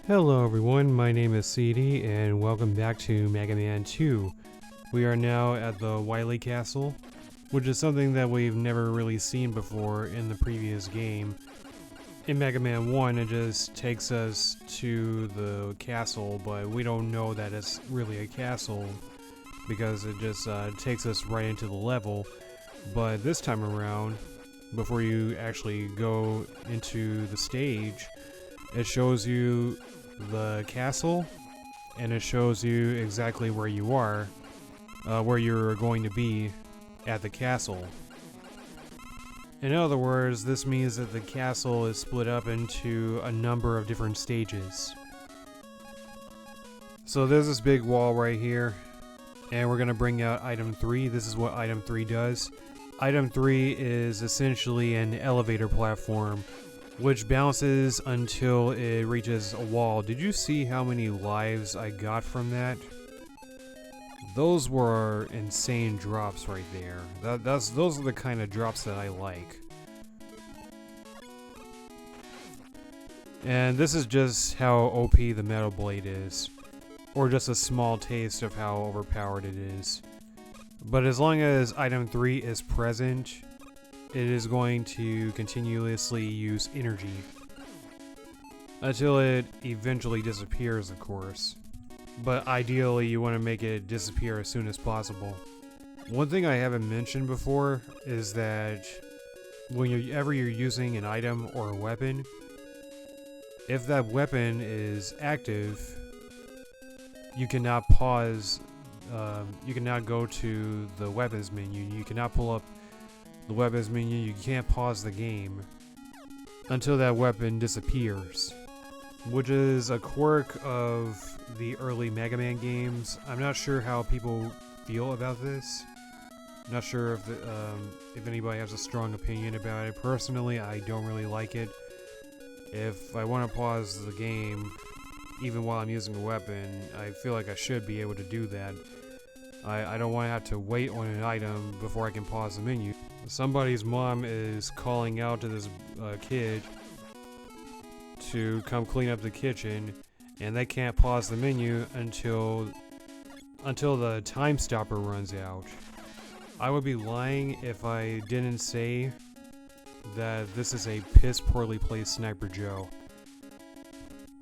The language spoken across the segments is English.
Hello everyone, my name is CD and welcome back to Mega Man 2. We are now at the Wily Castle, which is something that we've never really seen before in the previous game. In Mega Man 1 it just takes us to the castle, but we don't know that it's really a castle because it just takes us right into the level. But this time around, before you actually go into the stage, it shows you the castle, and it shows you exactly where you are, where you're going to be at the castle. In other words, this means that the castle is split up into a number of different stages. So there's this big wall right here, and we're going to bring out item 3. This is what item 3 does. Item 3 is essentially an elevator platform, which bounces until it reaches a wall. Did you see how many lives I got from that? Those were insane drops right there. Those are the kind of drops that I like. And this is just how OP the Metal Blade is, or just a small taste of how overpowered it is. But as long as item 3 is present, it is going to continuously use energy until it eventually disappears, of course. But ideally you want to make it disappear as soon as possible. One thing I haven't mentioned before is that whenever you're using an item or a weapon, if that weapon is active, you cannot pause, you cannot go to the weapons menu, you cannot pull up the weapons menu, you can't pause the game until that weapon disappears, which is a quirk of the early Mega Man games. I'm not sure how people feel about this. I'm not sure if anybody has a strong opinion about it. Personally, I don't really like it. If I want to pause the game, even while I'm using a weapon, I feel like I should be able to do that. I don't want to have to wait on an item before I can pause the menu. Somebody's mom is calling out to this kid to come clean up the kitchen, and they can't pause the menu until the time stopper runs out. I would be lying if I didn't say that this is a piss poorly placed Sniper Joe.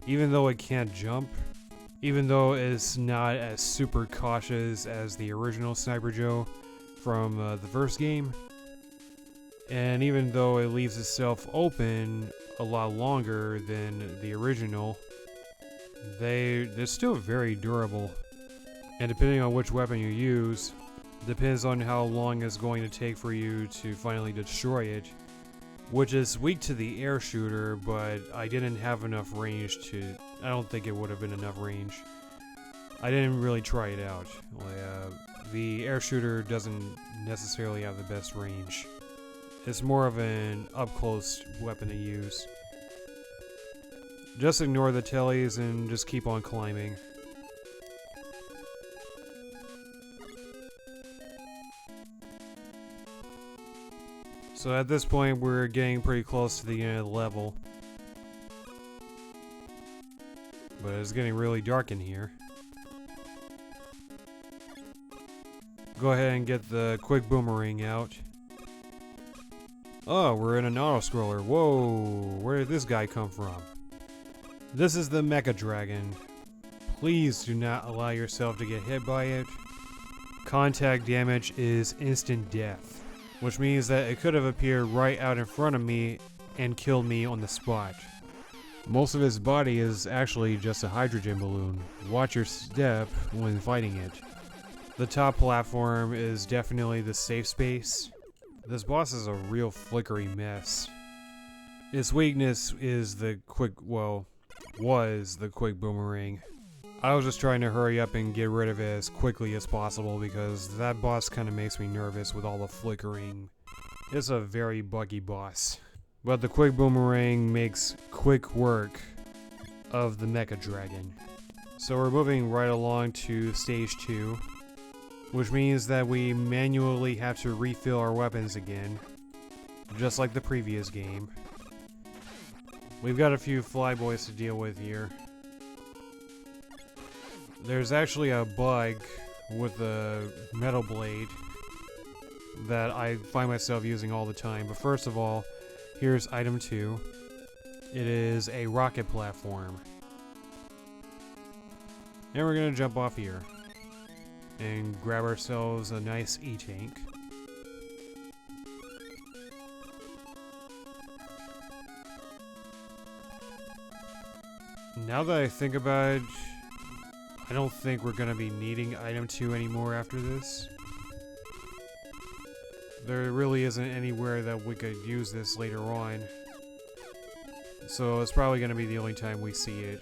Even though it can't jump, even though it's not as super cautious as the original Sniper Joe from the first game, and even though it leaves itself open a lot longer than the original, they're still very durable. And depending on which weapon you use, depends on how long it's going to take for you to finally destroy it, which is weak to the air shooter, but I didn't have enough range to... I don't think it would have been enough range. I didn't really try it out. The air shooter doesn't necessarily have the best range. It's more of an up-close weapon to use. Just ignore the tellies and just keep on climbing. So at this point we're getting pretty close to the end of the level. But it's getting really dark in here. Go ahead and get the quick boomerang out. Oh, we're in an auto-scroller. Whoa, where did this guy come from? This is the Mecha Dragon. Please do not allow yourself to get hit by it. Contact damage is instant death, which means that it could have appeared right out in front of me and killed me on the spot. Most of its body is actually just a hydrogen balloon. Watch your step when fighting it. The top platform is definitely the safe space. This boss is a real flickery mess. Its weakness is the was the quick boomerang. I was just trying to hurry up and get rid of it as quickly as possible because that boss kind of makes me nervous with all the flickering. It's a very buggy boss. But the quick boomerang makes quick work of the Mecha Dragon. So we're moving right along to stage 2, which means that we manually have to refill our weapons again, just like the previous game. We've got a few flyboys to deal with here. there's actually a bug with the metal blade that I find myself using all the time. But first of all, here's item 2. It is a rocket platform. And we're gonna jump off here and grab ourselves a nice E-tank. Now that I think about it, I don't think we're gonna be needing item 2 anymore after this. There really isn't anywhere that we could use this later on. So it's probably gonna be the only time we see it.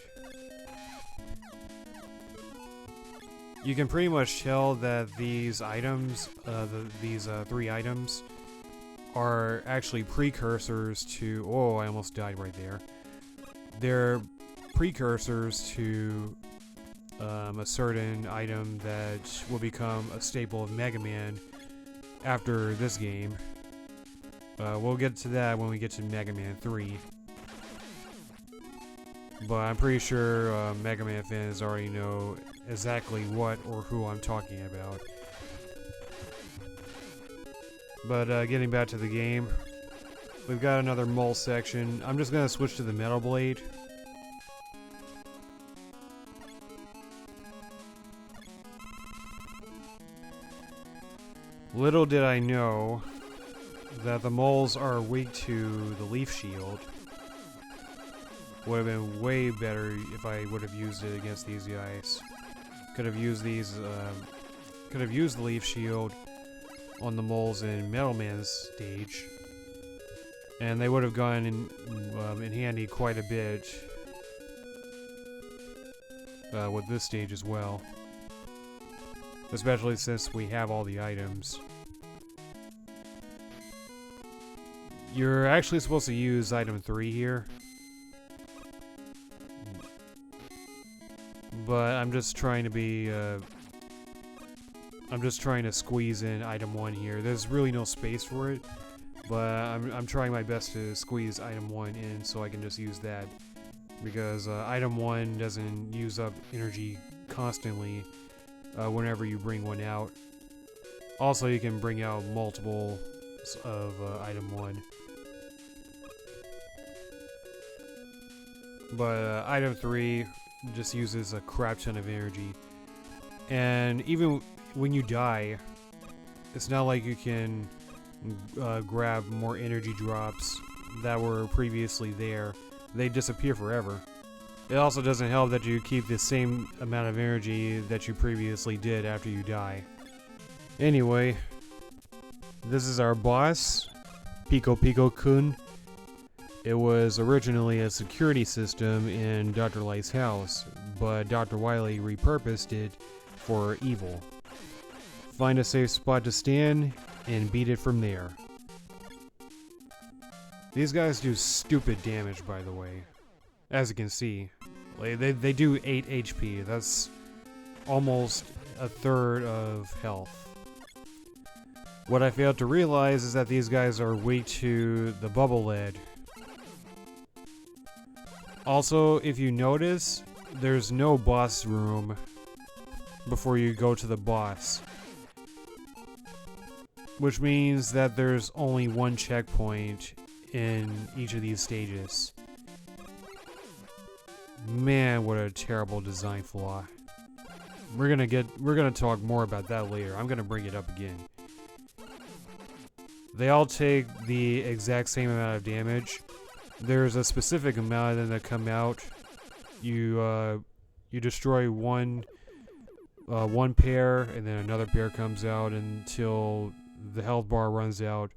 You can pretty much tell that these items, these 3 items, are actually precursors to... Oh, I almost died right there. They're precursors to a certain item that will become a staple of Mega Man after this game. We'll get to that when we get to Mega Man 3. But I'm pretty sure Mega Man fans already know exactly what or who I'm talking about. But getting back to the game, we've got another mole section. I'm just gonna switch to the metal blade. Little did I know that the moles are weak to the leaf shield. Would have been way better if I would have used it against these guys. Could have used these, could have used the leaf shield on the moles in Metal Man's stage, and they would have gone in handy quite a bit with this stage as well. Especially since we have all the items. You're actually supposed to use item 3 here. But I'm just trying to be, I'm just trying to squeeze in item 1 here. There's really no space for it, but I'm trying my best to squeeze item 1 in so I can just use that. Because item 1 doesn't use up energy constantly whenever you bring one out. Also, you can bring out multiple of item 1. But item 3 just uses a crap ton of energy. And even when you die, it's not like you can grab more energy drops that were previously there. They disappear forever. It also doesn't help that you keep the same amount of energy that you previously did after you die. Anyway, this is our boss, Pico Pico Kun. It was originally a security system in Dr. Light's house, but Dr. Wily repurposed it for evil. Find a safe spot to stand and beat it from there. These guys do stupid damage, by the way. As you can see, they do 8 HP. That's almost a third of health. What I failed to realize is that these guys are weak to the bubble lead. Also, if you notice, there's no boss room before you go to the boss. Which means that there's only one checkpoint in each of these stages. Man, what a terrible design flaw. We're gonna talk more about that later. I'm gonna bring it up again. They all take the exact same amount of damage. There's a specific amount of them that come out. You destroy one pair, and then another pair comes out until the health bar runs out.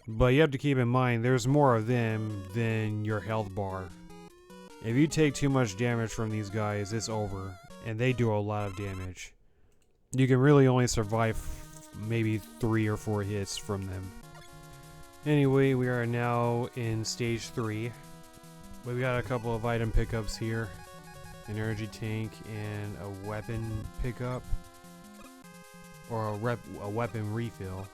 But you have to keep in mind, there's more of them than your health bar. If you take too much damage from these guys, it's over. And they do a lot of damage. You can really only survive maybe 3 or 4 hits from them. Anyway, we are now in stage 3. We've got a couple of item pickups here. An energy tank and a weapon pickup. Or a weapon refill.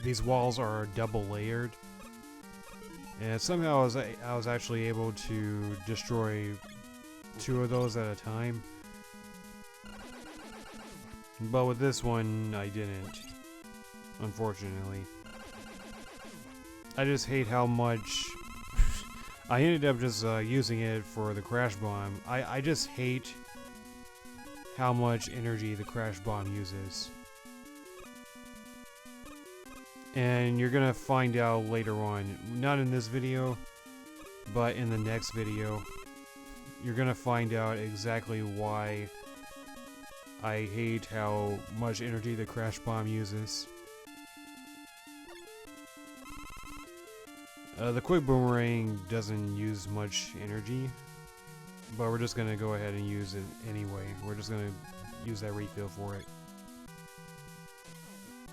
these walls are double layered. And somehow I was actually able to destroy 2 of those at a time. But with this one, I didn't. Unfortunately. I just hate how much... I ended up just using it for the crash bomb. I just hate how much energy the crash bomb uses. And you're gonna find out later on, not in this video, but in the next video, you're gonna find out exactly why I hate how much energy the crash bomb uses. The quick boomerang doesn't use much energy, but we're just gonna go ahead and use it anyway. We're just gonna use that refill for it.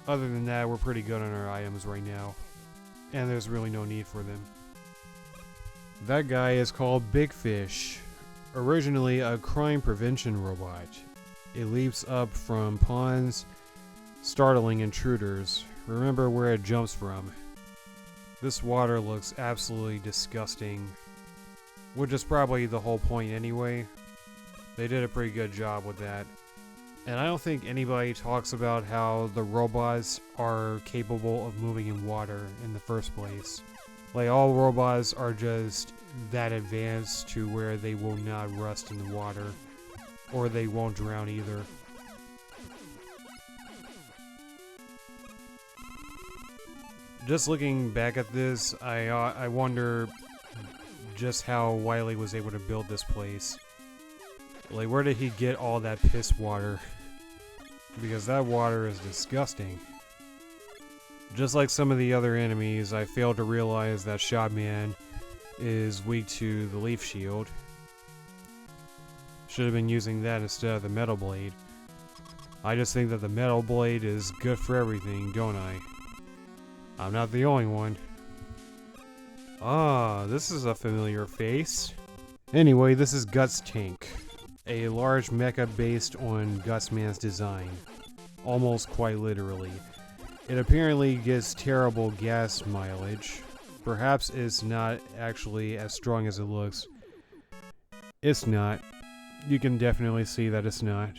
Other than that, we're pretty good on our items right now, and there's really no need for them. That guy is called Big Fish, originally a crime prevention robot. It leaps up from ponds, startling intruders. Remember where it jumps from. This water looks absolutely disgusting, which is probably the whole point anyway. They did a pretty good job with that. And I don't think anybody talks about how the robots are capable of moving in water in the first place. Like, all robots are just that advanced to where they will not rust in the water, or they won't drown either. Just looking back at this, I wonder just how Wily was able to build this place. Like, where did he get all that piss water? Because that water is disgusting. Just like some of the other enemies, I failed to realize that Shotman is weak to the leaf shield. Should have been using that instead of the metal blade. I just think that the metal blade is good for everything, don't I? I'm not the only one. Ah, this is a familiar face. Anyway, this is Guts Tank, a large mecha based on Gutsman's design. Almost quite literally. It apparently gets terrible gas mileage. Perhaps it's not actually as strong as it looks. It's not. You can definitely see that it's not.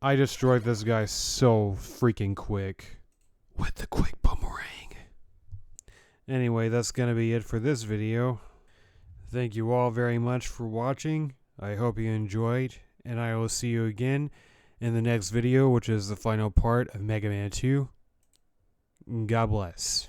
I destroyed this guy so freaking quick. With the quick boomerang. Anyway, that's gonna be it for this video. Thank you all very much for watching. I hope you enjoyed, and I will see you again in the next video, which is the final part of Mega Man 2. God bless.